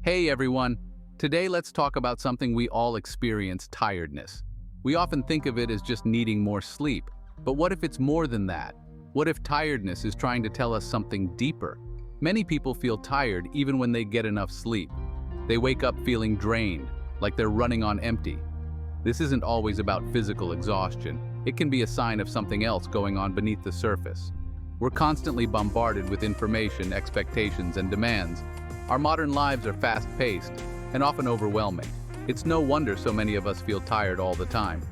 Hey everyone! Today let's talk about something we all experience: tiredness. We often think of it as just needing more sleep, but what if it's more than that? What if tiredness is trying to tell us something deeper? Many people feel tired even when they get enough sleep. They wake up feeling drained, like they're running on empty. This isn't always about physical exhaustion. It can be a sign of something else going on beneath the surface. We're constantly bombarded with information, expectations, and demands. Our modern lives are fast-paced and often overwhelming. It's no wonder so many of us feel tired all the time.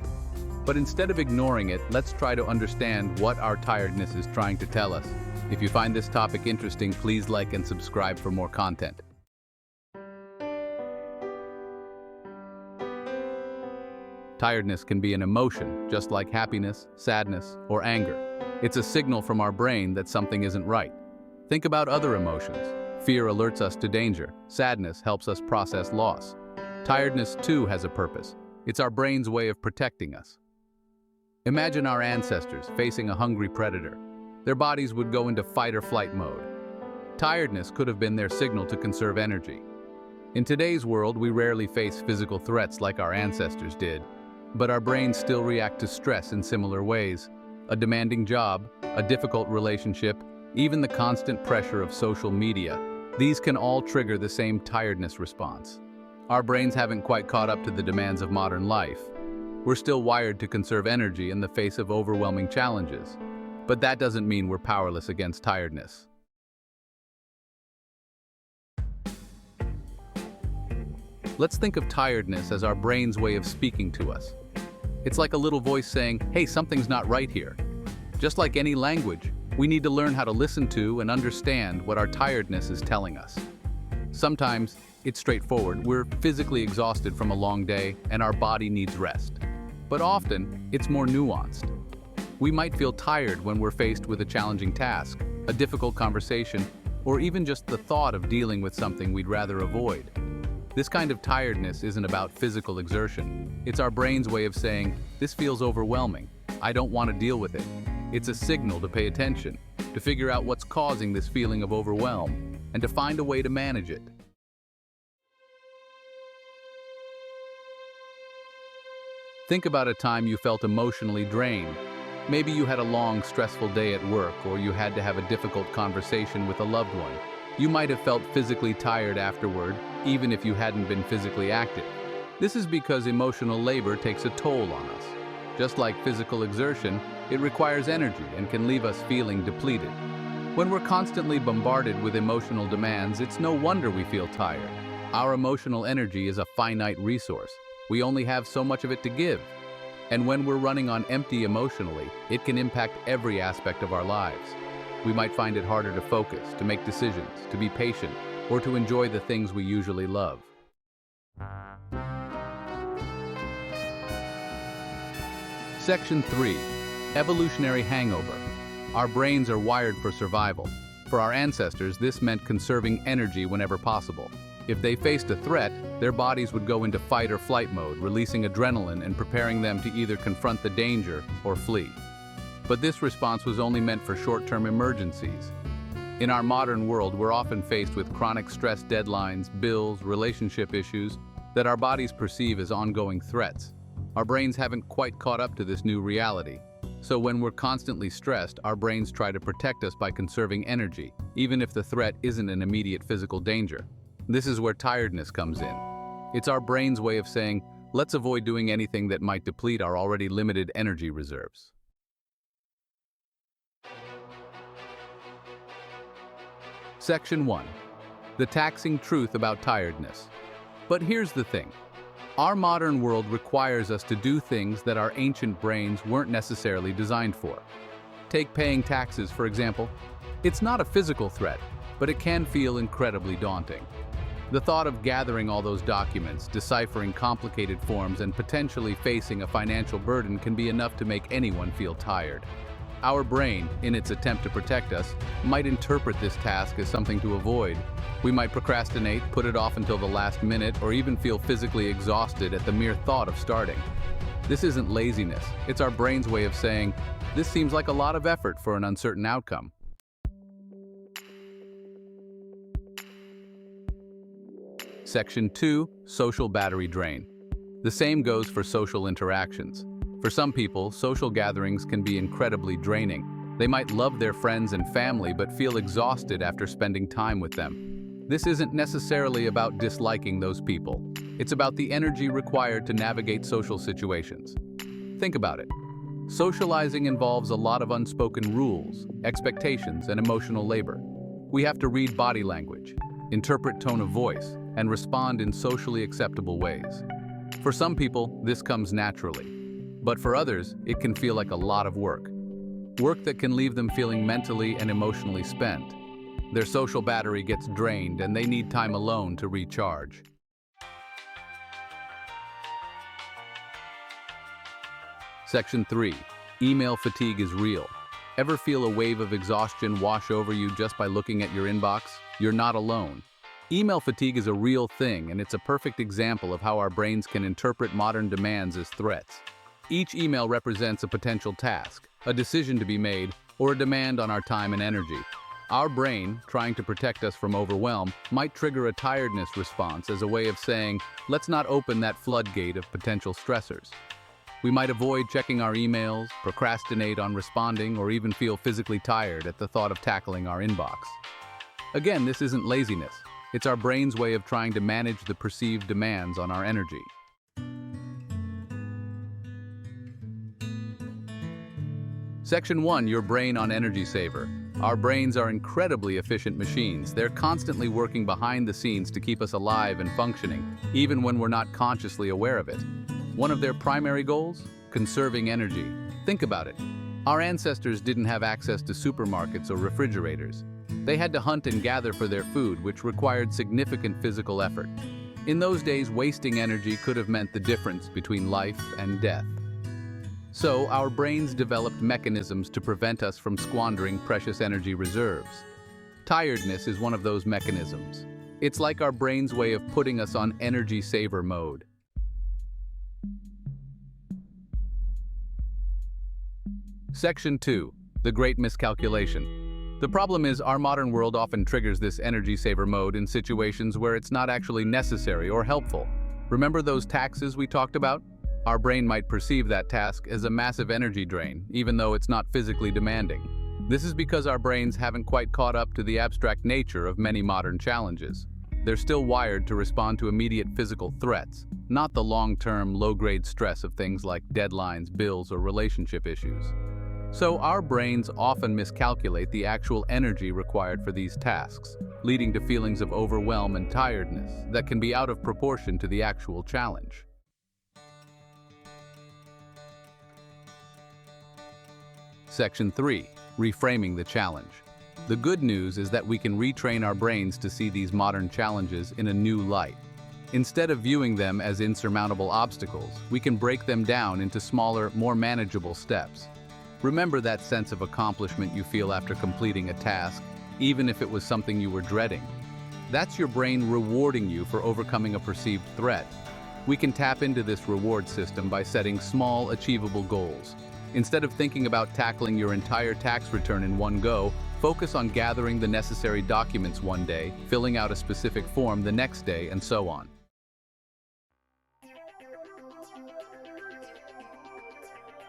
But instead of ignoring it, let's try to understand what our tiredness is trying to tell us. If you find this topic interesting, please like and subscribe for more content. Tiredness can be an emotion, just like happiness, sadness, or anger. It's a signal from our brain that something isn't right. Think about other emotions. Fear alerts us to danger. Sadness helps us process loss. Tiredness, too, has a purpose. It's our brain's way of protecting us. Imagine our ancestors facing a hungry predator. Their bodies would go into fight or flight mode. Tiredness could have been their signal to conserve energy. In today's world, we rarely face physical threats like our ancestors did, but our brains still react to stress in similar ways. A demanding job, a difficult relationship, even the constant pressure of social media. These can all trigger the same tiredness response. Our brains haven't quite caught up to the demands of modern life. We're still wired to conserve energy in the face of overwhelming challenges. But that doesn't mean we're powerless against tiredness. Let's think of tiredness as our brain's way of speaking to us. It's like a little voice saying, "Hey, something's not right here." Just like any language, we need to learn how to listen to and understand what our tiredness is telling us. Sometimes it's straightforward. We're physically exhausted from a long day and our body needs rest. But often, it's more nuanced. We might feel tired when we're faced with a challenging task, a difficult conversation, or even just the thought of dealing with something we'd rather avoid. This kind of tiredness isn't about physical exertion. It's our brain's way of saying, "This feels overwhelming. I don't want to deal with it." It's a signal to pay attention, to figure out what's causing this feeling of overwhelm, and to find a way to manage it. Think about a time you felt emotionally drained. Maybe you had a long, stressful day at work, or you had to have a difficult conversation with a loved one. You might have felt physically tired afterward, even if you hadn't been physically active. This is because emotional labor takes a toll on us. Just like physical exertion, it requires energy and can leave us feeling depleted. When we're constantly bombarded with emotional demands, it's no wonder we feel tired. Our emotional energy is a finite resource. We only have so much of it to give. And when we're running on empty emotionally, it can impact every aspect of our lives. We might find it harder to focus, to make decisions, to be patient, or to enjoy the things we usually love. Section 3. Evolutionary Hangover. Our brains are wired for survival. For our ancestors, this meant conserving energy whenever possible. If they faced a threat, their bodies would go into fight or flight mode, releasing adrenaline and preparing them to either confront the danger or flee. But this response was only meant for short-term emergencies. In our modern world, we're often faced with chronic stress deadlines, bills, relationship issues that our bodies perceive as ongoing threats. Our brains haven't quite caught up to this new reality. So when we're constantly stressed, our brains try to protect us by conserving energy, even if the threat isn't an immediate physical danger. This is where tiredness comes in. It's our brain's way of saying, let's avoid doing anything that might deplete our already limited energy reserves. Section 1. The taxing truth about tiredness. But here's the thing. Our modern world requires us to do things that our ancient brains weren't necessarily designed for. Take paying taxes, for example. It's not a physical threat, but it can feel incredibly daunting. The thought of gathering all those documents, deciphering complicated forms, and potentially facing a financial burden can be enough to make anyone feel tired. Our brain, in its attempt to protect us, might interpret this task as something to avoid. We might procrastinate, put it off until the last minute, or even feel physically exhausted at the mere thought of starting. This isn't laziness. It's our brain's way of saying, this seems like a lot of effort for an uncertain outcome. Section 2, social battery drain. The same goes for social interactions. For some people, social gatherings can be incredibly draining. They might love their friends and family but feel exhausted after spending time with them. This isn't necessarily about disliking those people. It's about the energy required to navigate social situations. Think about it. Socializing involves a lot of unspoken rules, expectations, and emotional labor. We have to read body language, interpret tone of voice, and respond in socially acceptable ways. For some people, this comes naturally. But for others, it can feel like a lot of work. Work that can leave them feeling mentally and emotionally spent. Their social battery gets drained and they need time alone to recharge. Section 3. Email fatigue is real. Ever feel a wave of exhaustion wash over you just by looking at your inbox? You're not alone. Email fatigue is a real thing, and it's a perfect example of how our brains can interpret modern demands as threats. Each email represents a potential task, a decision to be made, or a demand on our time and energy. Our brain, trying to protect us from overwhelm, might trigger a tiredness response as a way of saying, let's not open that floodgate of potential stressors. We might avoid checking our emails, procrastinate on responding, or even feel physically tired at the thought of tackling our inbox. Again, this isn't laziness. It's our brain's way of trying to manage the perceived demands on our energy. Section 1, your brain on energy saver. Our brains are incredibly efficient machines. They're constantly working behind the scenes to keep us alive and functioning, even when we're not consciously aware of it. One of their primary goals? Conserving energy. Think about it. Our ancestors didn't have access to supermarkets or refrigerators. They had to hunt and gather for their food, which required significant physical effort. In those days, wasting energy could have meant the difference between life and death. So, our brains developed mechanisms to prevent us from squandering precious energy reserves. Tiredness is one of those mechanisms. It's like our brain's way of putting us on energy saver mode. Section 2. The Great Miscalculation. The problem is our modern world often triggers this energy saver mode in situations where it's not actually necessary or helpful. Remember those taxes we talked about? Our brain might perceive that task as a massive energy drain, even though it's not physically demanding. This is because our brains haven't quite caught up to the abstract nature of many modern challenges. They're still wired to respond to immediate physical threats, not the long-term, low-grade stress of things like deadlines, bills, or relationship issues. So our brains often miscalculate the actual energy required for these tasks, leading to feelings of overwhelm and tiredness that can be out of proportion to the actual challenge. Section 3. Reframing the challenge. The good news is that we can retrain our brains to see these modern challenges in a new light. Instead of viewing them as insurmountable obstacles, we can break them down into smaller, more manageable steps. Remember that sense of accomplishment you feel after completing a task, even if it was something you were dreading. That's your brain rewarding you for overcoming a perceived threat. We can tap into this reward system by setting small, achievable goals. Instead of thinking about tackling your entire tax return in one go, focus on gathering the necessary documents one day, filling out a specific form the next day, and so on.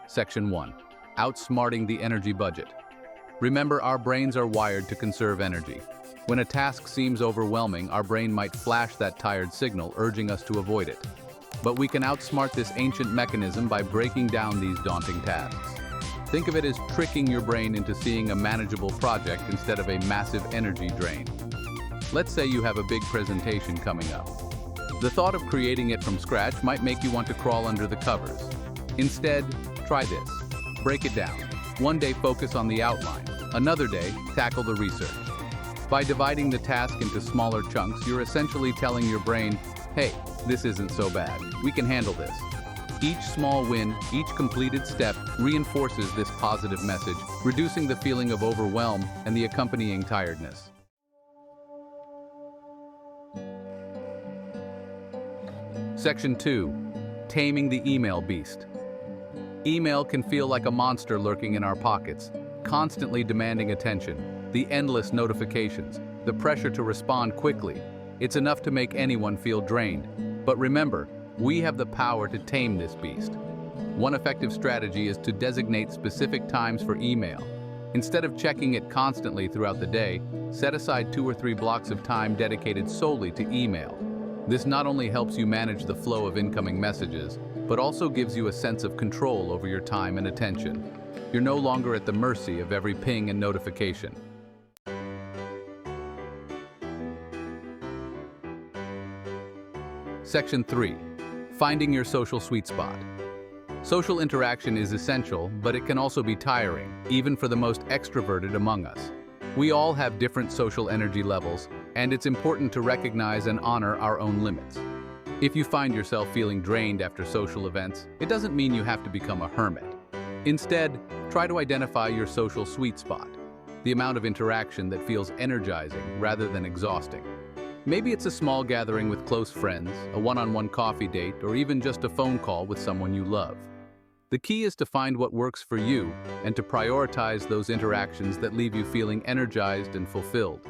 Section 1. Outsmarting the energy budget. Remember, our brains are wired to conserve energy. When a task seems overwhelming, our brain might flash that tired signal, urging us to avoid it. But we can outsmart this ancient mechanism by breaking down these daunting tasks. Think of it as tricking your brain into seeing a manageable project instead of a massive energy drain. Let's say you have a big presentation coming up. The thought of creating it from scratch might make you want to crawl under the covers. Instead, try this. Break it down. One day focus on the outline. Another day, tackle the research. By dividing the task into smaller chunks, you're essentially telling your brain, hey, this isn't so bad. We can handle this. Each small win, each completed step reinforces this positive message, reducing the feeling of overwhelm and the accompanying tiredness. Section 2. Taming the email beast. Email can feel like a monster lurking in our pockets, constantly demanding attention. The endless notifications, the pressure to respond quickly. It's enough to make anyone feel drained. But remember, we have the power to tame this beast. One effective strategy is to designate specific times for email. Instead of checking it constantly throughout the day, set aside 2 or 3 blocks of time dedicated solely to email. This not only helps you manage the flow of incoming messages, but also gives you a sense of control over your time and attention. You're no longer at the mercy of every ping and notification. Section 3. Finding your social sweet spot. Social interaction is essential, but it can also be tiring, even for the most extroverted among us. We all have different social energy levels, and it's important to recognize and honor our own limits. If you find yourself feeling drained after social events, it doesn't mean you have to become a hermit. Instead, try to identify your social sweet spot, the amount of interaction that feels energizing rather than exhausting. Maybe it's a small gathering with close friends, a one-on-one coffee date, or even just a phone call with someone you love. The key is to find what works for you and to prioritize those interactions that leave you feeling energized and fulfilled.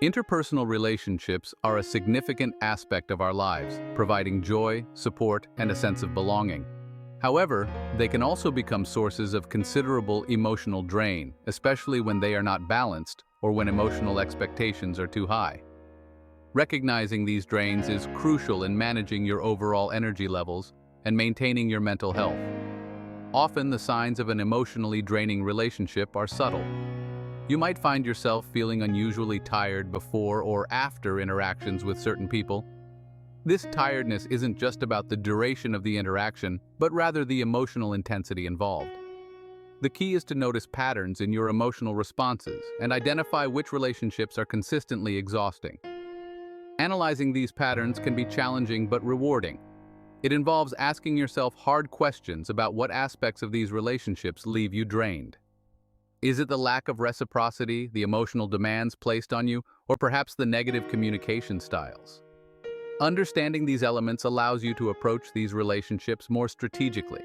Interpersonal relationships are a significant aspect of our lives, providing joy, support, and a sense of belonging. However, they can also become sources of considerable emotional drain, especially when they are not balanced or when emotional expectations are too high. Recognizing these drains is crucial in managing your overall energy levels and maintaining your mental health. Often, the signs of an emotionally draining relationship are subtle. You might find yourself feeling unusually tired before or after interactions with certain people. This tiredness isn't just about the duration of the interaction, but rather the emotional intensity involved. The key is to notice patterns in your emotional responses and identify which relationships are consistently exhausting. Analyzing these patterns can be challenging but rewarding. It involves asking yourself hard questions about what aspects of these relationships leave you drained. Is it the lack of reciprocity, the emotional demands placed on you, or perhaps the negative communication styles? Understanding these elements allows you to approach these relationships more strategically,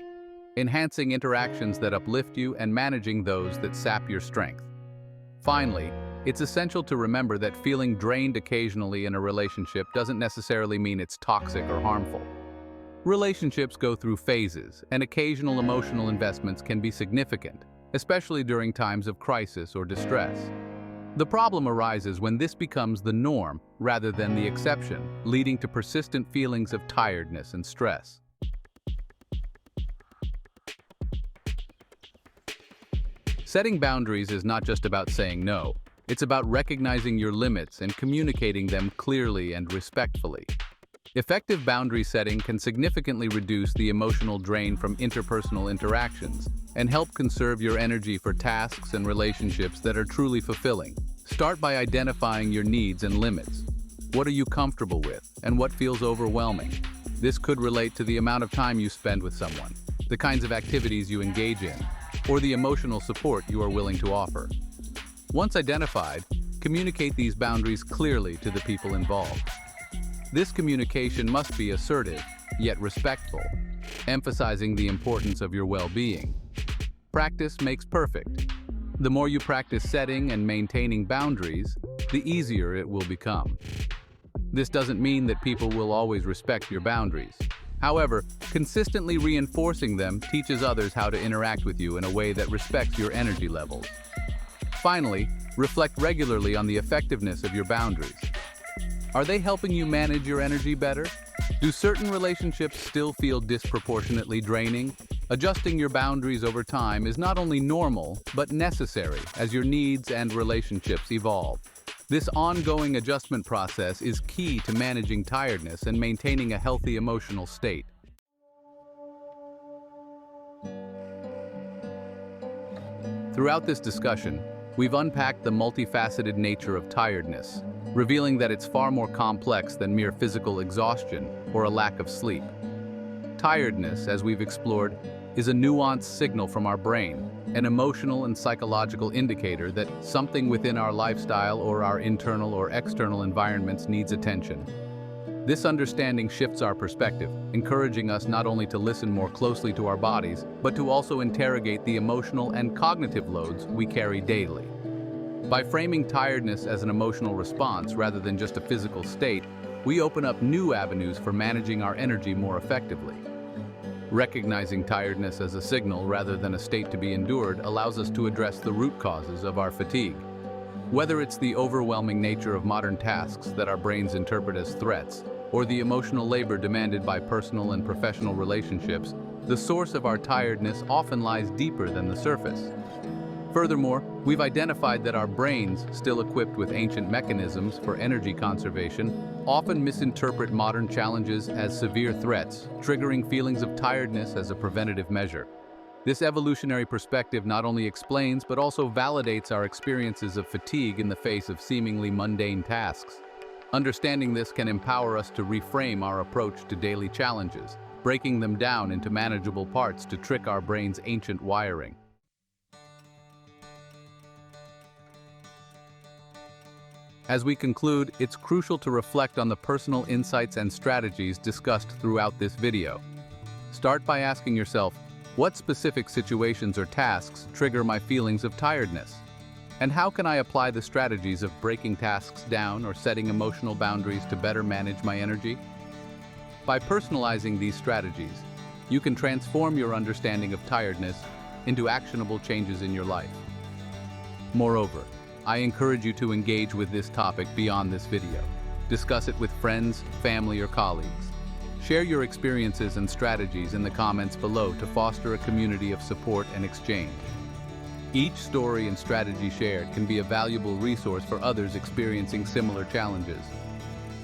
enhancing interactions that uplift you and managing those that sap your strength. Finally, it's essential to remember that feeling drained occasionally in a relationship doesn't necessarily mean it's toxic or harmful. Relationships go through phases, and occasional emotional investments can be significant, especially during times of crisis or distress. The problem arises when this becomes the norm rather than the exception, leading to persistent feelings of tiredness and stress. Setting boundaries is not just about saying no. It's about recognizing your limits and communicating them clearly and respectfully. Effective boundary setting can significantly reduce the emotional drain from interpersonal interactions and help conserve your energy for tasks and relationships that are truly fulfilling. Start by identifying your needs and limits. What are you comfortable with, and what feels overwhelming? This could relate to the amount of time you spend with someone, the kinds of activities you engage in, or the emotional support you are willing to offer. Once identified, communicate these boundaries clearly to the people involved. This communication must be assertive, yet respectful, emphasizing the importance of your well-being. Practice makes perfect. The more you practice setting and maintaining boundaries, the easier it will become. This doesn't mean that people will always respect your boundaries. However, consistently reinforcing them teaches others how to interact with you in a way that respects your energy levels. Finally, reflect regularly on the effectiveness of your boundaries. Are they helping you manage your energy better? Do certain relationships still feel disproportionately draining? Adjusting your boundaries over time is not only normal, but necessary as your needs and relationships evolve. This ongoing adjustment process is key to managing tiredness and maintaining a healthy emotional state. Throughout this discussion, we've unpacked the multifaceted nature of tiredness, revealing that it's far more complex than mere physical exhaustion or a lack of sleep. Tiredness, as we've explored, is a nuanced signal from our brain, an emotional and psychological indicator that something within our lifestyle or our internal or external environments needs attention. This understanding shifts our perspective, encouraging us not only to listen more closely to our bodies, but to also interrogate the emotional and cognitive loads we carry daily. By framing tiredness as an emotional response rather than just a physical state, we open up new avenues for managing our energy more effectively. Recognizing tiredness as a signal rather than a state to be endured allows us to address the root causes of our fatigue. Whether it's the overwhelming nature of modern tasks that our brains interpret as threats, or the emotional labor demanded by personal and professional relationships, the source of our tiredness often lies deeper than the surface. Furthermore, we've identified that our brains, still equipped with ancient mechanisms for energy conservation, often misinterpret modern challenges as severe threats, triggering feelings of tiredness as a preventative measure. This evolutionary perspective not only explains but also validates our experiences of fatigue in the face of seemingly mundane tasks. Understanding this can empower us to reframe our approach to daily challenges, breaking them down into manageable parts to trick our brain's ancient wiring. As we conclude, it's crucial to reflect on the personal insights and strategies discussed throughout this video. Start by asking yourself, what specific situations or tasks trigger my feelings of tiredness? And how can I apply the strategies of breaking tasks down or setting emotional boundaries to better manage my energy? By personalizing these strategies, you can transform your understanding of tiredness into actionable changes in your life. Moreover, I encourage you to engage with this topic beyond this video. Discuss it with friends, family, or colleagues. Share your experiences and strategies in the comments below to foster a community of support and exchange. Each story and strategy shared can be a valuable resource for others experiencing similar challenges.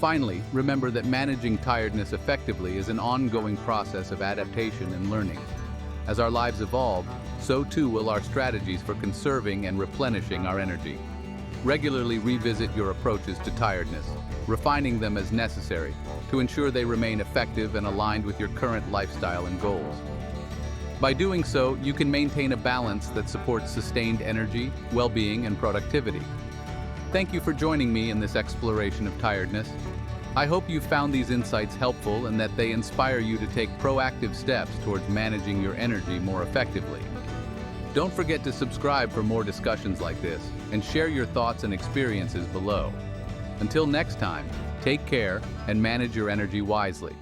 Finally, remember that managing tiredness effectively is an ongoing process of adaptation and learning. As our lives evolve, so too will our strategies for conserving and replenishing our energy. Regularly revisit your approaches to tiredness, refining them as necessary to ensure they remain effective and aligned with your current lifestyle and goals. By doing so, you can maintain a balance that supports sustained energy, well-being, and productivity. Thank you for joining me in this exploration of tiredness. I hope you found these insights helpful and that they inspire you to take proactive steps towards managing your energy more effectively. Don't forget to subscribe for more discussions like this and share your thoughts and experiences below. Until next time, take care and manage your energy wisely.